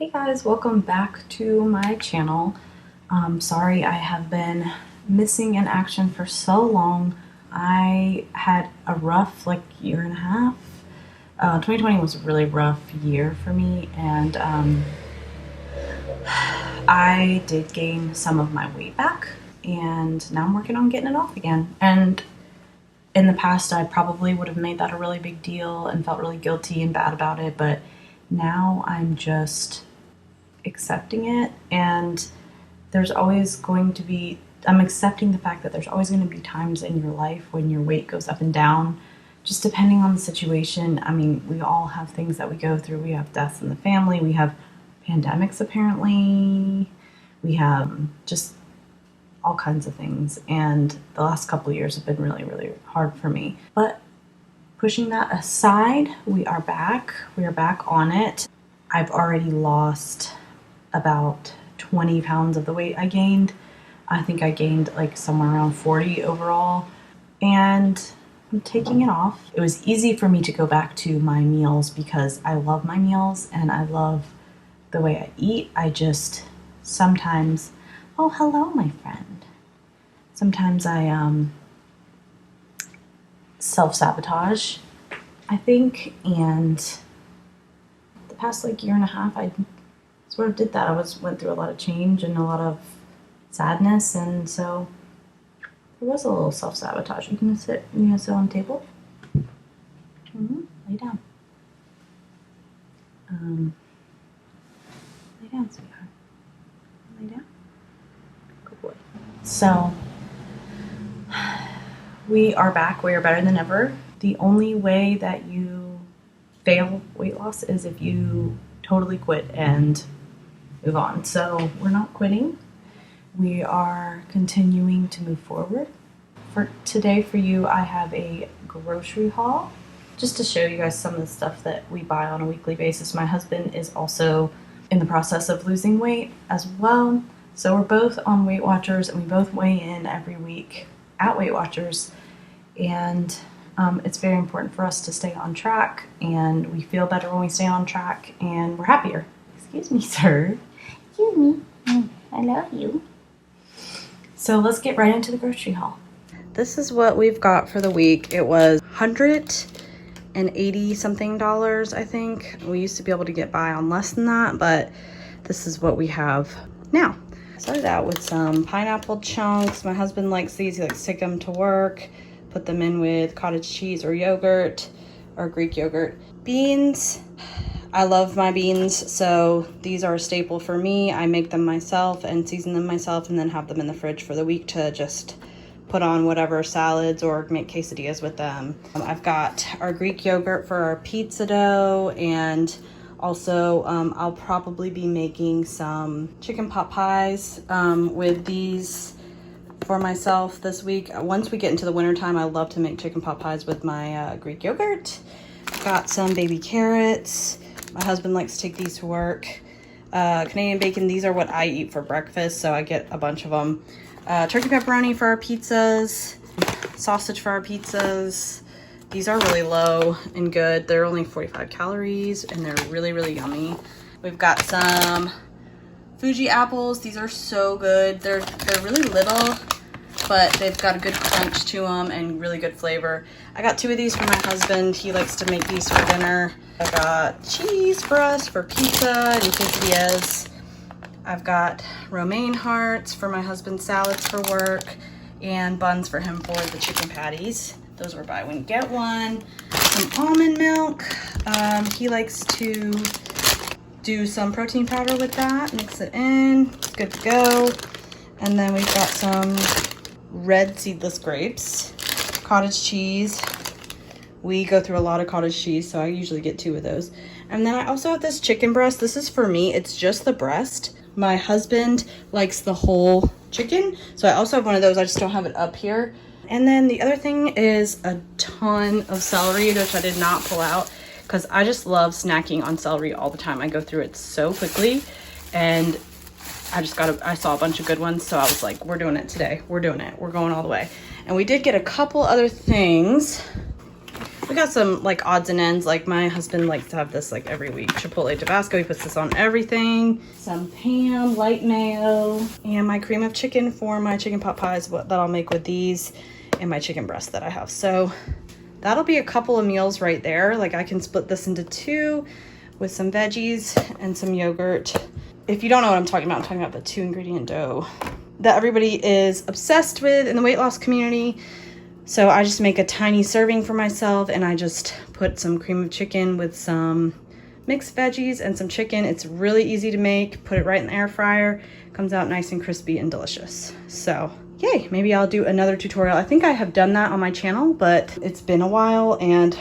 Hey guys, welcome back to my channel. Sorry I have been missing in action for so long. I had a rough year and a half. 2020 was a really rough year for me, and I did gain some of my weight back, and now I'm working on getting it off again. And in the past, I probably would have made that a really big deal and felt really guilty and bad about it, but now I'm just accepting it, and I'm accepting the fact that there's always going to be times in your life when your weight goes up and down, just depending on the situation. I mean, we all have things that we go through. We have deaths in the family, we have pandemics apparently, we have just all kinds of things, and the last couple of years have been really, really hard for me. But pushing that aside, we are back on it. I've already lost about 20 pounds of the weight I gained. I think I gained somewhere around 40 overall, and I'm taking it off. It was easy for me to go back to my meals because I love my meals and I love the way I eat. I just sometimes, oh hello my friend, sometimes I self-sabotage, I think, and the past year and a half I sort of did that. I went through a lot of change and a lot of sadness, and so there was a little self-sabotage. You gonna sit on the table? Lay down. Lay down, sweetheart. Lay down. Good boy. So we are back. We are better than ever. The only way that you fail weight loss is if you totally quit and move on. So we're not quitting. We are continuing to move forward. For today, for you, I have a grocery haul just to show you guys some of the stuff that we buy on a weekly basis. My husband is also in the process of losing weight as well. So we're both on Weight Watchers, and we both weigh in every week at Weight Watchers. And it's very important for us to stay on track, and we feel better when we stay on track, and we're happier. Excuse me, sir. Excuse me. I love you. So let's get right into the grocery haul. This is what we've got for the week. It was $180 something, I think. We used to be able to get by on less than that, but this is what we have now. I started out with some pineapple chunks. My husband likes these. He likes to take them to work, put them in with cottage cheese or yogurt or Greek yogurt. Beans. I love my beans, so these are a staple for me. I make them myself and season them myself, and then have them in the fridge for the week to just put on whatever salads or make quesadillas with them. I've got our Greek yogurt for our pizza dough, and also I'll probably be making some chicken pot pies with these for myself this week. Once we get into the wintertime, I love to make chicken pot pies with my Greek yogurt. Got some baby carrots. My husband likes to take these to work. Canadian bacon, these are what I eat for breakfast, so I get a bunch of them. Turkey pepperoni for our pizzas, sausage for our pizzas. These are really low and good. They're only 45 calories, and they're really, really yummy. We've got some Fuji apples. These are so good. They're really little, but they've got a good crunch to them and really good flavor. I got 2 of these for my husband. He likes to make these for dinner. I got cheese for us for pizza and quesadillas. I've got romaine hearts for my husband's salads for work, and buns for him for the chicken patties. Those were buy one, get one. Some almond milk. He likes to do some protein powder with that, mix it in, it's good to go. And then we've got some red seedless grapes, cottage cheese. We go through a lot of cottage cheese, so I usually get 2 of those. And then I also have this chicken breast. This is for me. It's just the breast. My husband likes the whole chicken, so I also have one of those. I just don't have it up here. And then the other thing is a ton of celery, which I did not pull out because I just love snacking on celery all the time. I go through it so quickly, and I saw a bunch of good ones, so I was like, we're doing it today. We're doing it. We're going all the way. And we did get a couple other things. We got some like odds and ends. Like my husband likes to have this like every week. Chipotle Tabasco, he puts this on everything. Some Pam, light mayo, and my cream of chicken for my chicken pot pies that I'll make with these, and my chicken breast that I have. So that'll be a couple of meals right there. Like I can split this into two with some veggies and some yogurt. If you don't know what I'm talking about, I'm talking about the 2-ingredient dough that everybody is obsessed with in the weight loss community. So I just make a tiny serving for myself, and I just put some cream of chicken with some mixed veggies and some chicken. It's really easy to make. Put it right in the air fryer. Comes out nice and crispy and delicious. So yay, maybe I'll do another tutorial. I think I have done that on my channel, but it's been a while, and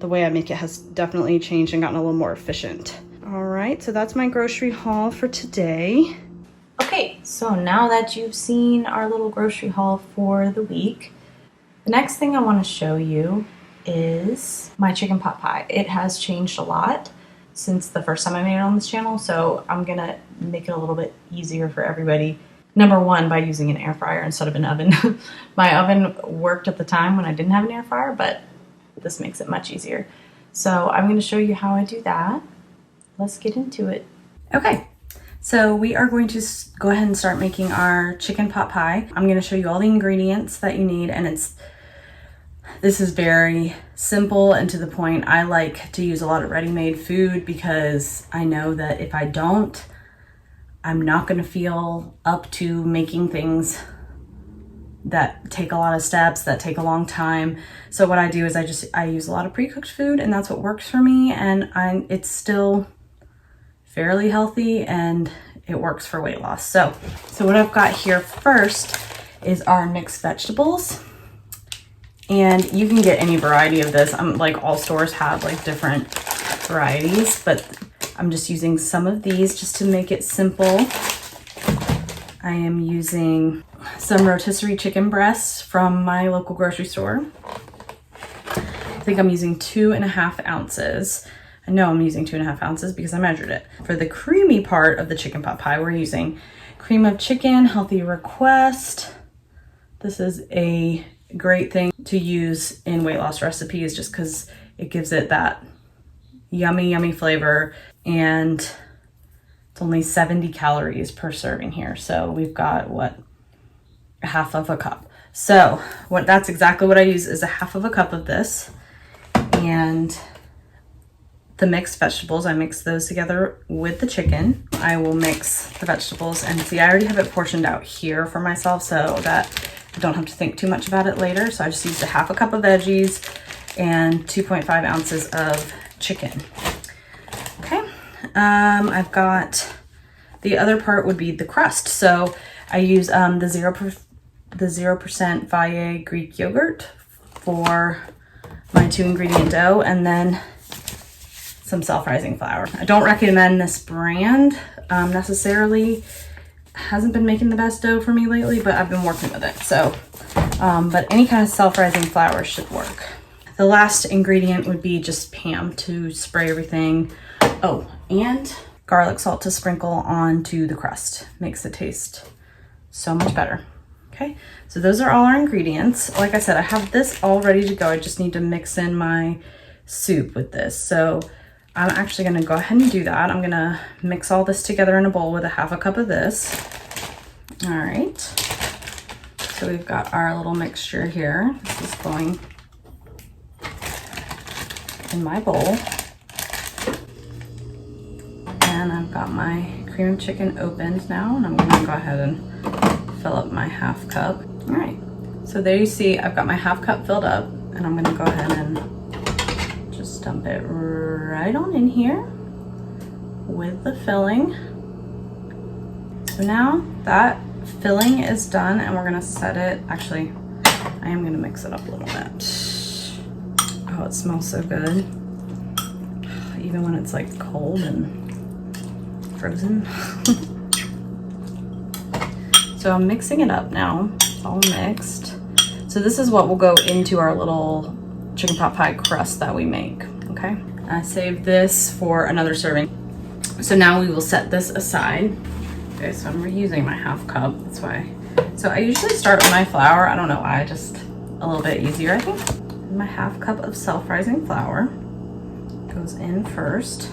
the way I make it has definitely changed and gotten a little more efficient. All right, so that's my grocery haul for today. Okay, so now that you've seen our little grocery haul for the week, the next thing I want to show you is my chicken pot pie. It has changed a lot since the first time I made it on this channel, so I'm gonna make it a little bit easier for everybody. Number one, by using an air fryer instead of an oven. My oven worked at the time when I didn't have an air fryer, but this makes it much easier. So I'm going to show you how I do that. Let's get into it. Okay, so we are going to go ahead and start making our chicken pot pie. I'm going to show you all the ingredients that you need, and this is very simple and to the point. I like to use a lot of ready-made food because I know that if I don't, I'm not going to feel up to making things that take a lot of steps, that take a long time. So what I do is I use a lot of pre-cooked food, and that's what works for me, and it's still fairly healthy and it works for weight loss. So what I've got here first is our mixed vegetables. And you can get any variety of this. Like all stores have like different varieties, but I'm just using some of these just to make it simple. I am using some rotisserie chicken breasts from my local grocery store. I think I'm using 2.5 ounces. I know I'm using 2.5 ounces because I measured it. For the creamy part of the chicken pot pie, we're using cream of chicken, healthy request. This is a great thing to use in weight loss recipes just because it gives it that yummy, yummy flavor, and it's only 70 calories per serving here. So we've got what? Half of a cup. So that's exactly what I use is a half of a cup of this. And the mixed vegetables, I mix those together with the chicken. I will mix the vegetables, and see, I already have it portioned out here for myself so that I don't have to think too much about it later. So I just used a half a cup of veggies and 2.5 ounces of chicken. Okay, I've got the other part would be the crust. So I use the 0% Valle Greek yogurt for my 2-ingredient dough, and then some self-rising flour. I don't recommend this brand necessarily. Hasn't been making the best dough for me lately, but I've been working with it. So, but any kind of self-rising flour should work. The last ingredient would be just Pam to spray everything. Oh, and garlic salt to sprinkle onto the crust. Makes it taste so much better. Okay, so those are all our ingredients. Like I said, I have this all ready to go. I just need to mix in my soup with this. So I'm actually gonna go ahead and do that. I'm gonna mix all this together in a bowl with a half a cup of this. All right, so we've got our little mixture here. This is going in my bowl. And I've got my cream of chicken opened now, and I'm gonna go ahead and fill up my half cup. All right, so there you see I've got my half cup filled up, and I'm gonna go ahead and just dump it right on in here with the filling. So now that filling is done, and we're gonna set it. Actually, I am gonna mix it up a little bit. Oh, it smells so good. Even when it's like cold and frozen. So I'm mixing it up now. It's all mixed. So this is what will go into our little chicken pot pie crust that we make, okay? I saved this for another serving. So now we will set this aside. Okay, so I'm reusing my half cup, that's why. So I usually start with my flour. I don't know why, just a little bit easier, I think. My half cup of self-rising flour goes in first.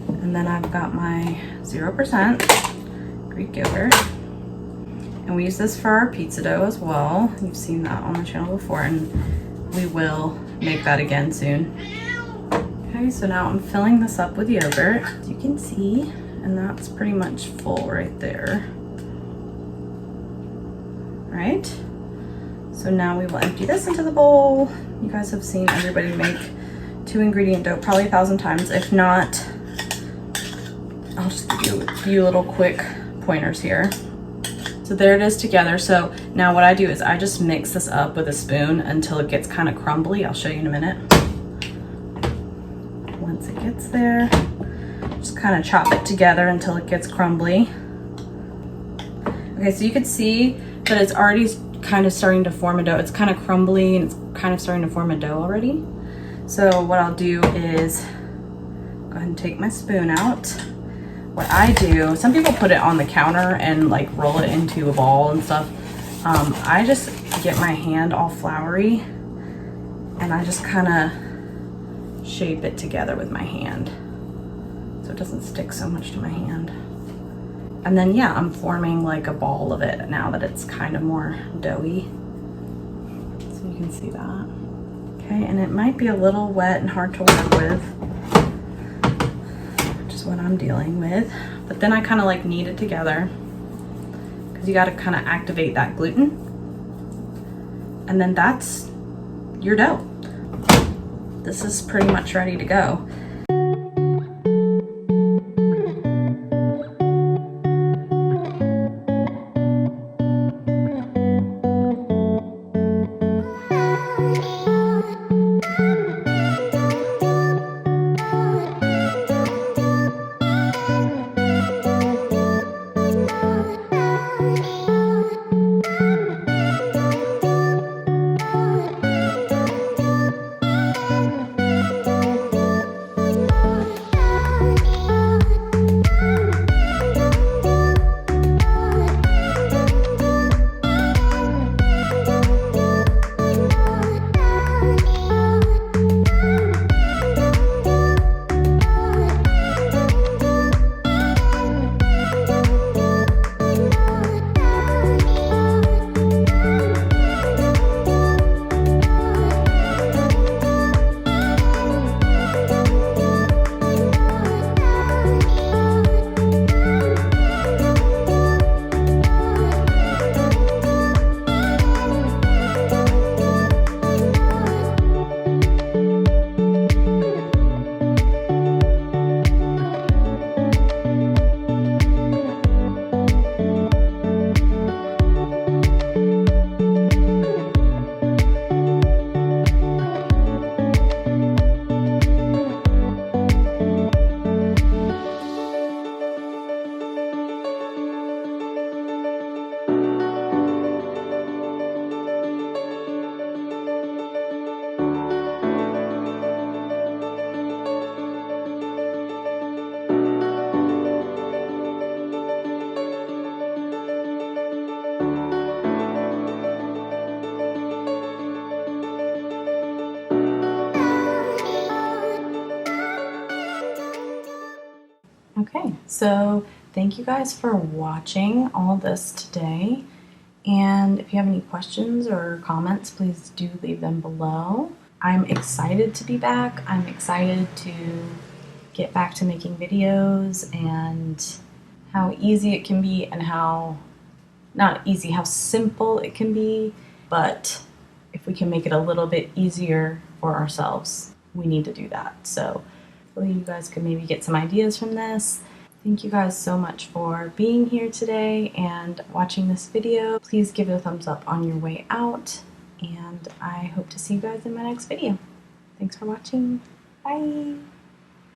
And then I've got my 0% Greek yogurt. And we use this for our pizza dough as well. You've seen that on the channel before, and we will make that again soon. Okay, so now I'm filling this up with yogurt, as you can see, and that's pretty much full right there. Right? So now we will empty this into the bowl. You guys have seen everybody make 2-ingredient dough probably 1,000 times. If not, I'll just give you a few little quick pointers here. So there it is together. So now what I do is I just mix this up with a spoon until it gets kind of crumbly. I'll show you in a minute. Once it gets there, just kind of chop it together until it gets crumbly. Okay, so you can see that it's already kind of starting to form a dough. It's kind of crumbly and it's kind of starting to form a dough already. So what I'll do is go ahead and take my spoon out. What I do, some people put it on the counter and like roll it into a ball and stuff. I just get my hand all floury and I just kind of shape it together with my hand so it doesn't stick so much to my hand. And then yeah, I'm forming like a ball of it now that it's kind of more doughy. So you can see that. Okay, and it might be a little wet and hard to work with, which is what I'm dealing with. But then I kind of like knead it together because you got to kind of activate that gluten. And then that's your dough. This is pretty much ready to go. Okay, so thank you guys for watching all this today. And if you have any questions or comments, please do leave them below. I'm excited to be back. I'm excited to get back to making videos and how easy it can be and how, not easy, how simple it can be. But if we can make it a little bit easier for ourselves, we need to do that. So hopefully you guys can maybe get some ideas from this. Thank you guys so much for being here today and watching this video. Please give it a thumbs up on your way out, and I hope to see you guys in my next video. Thanks for watching. Bye.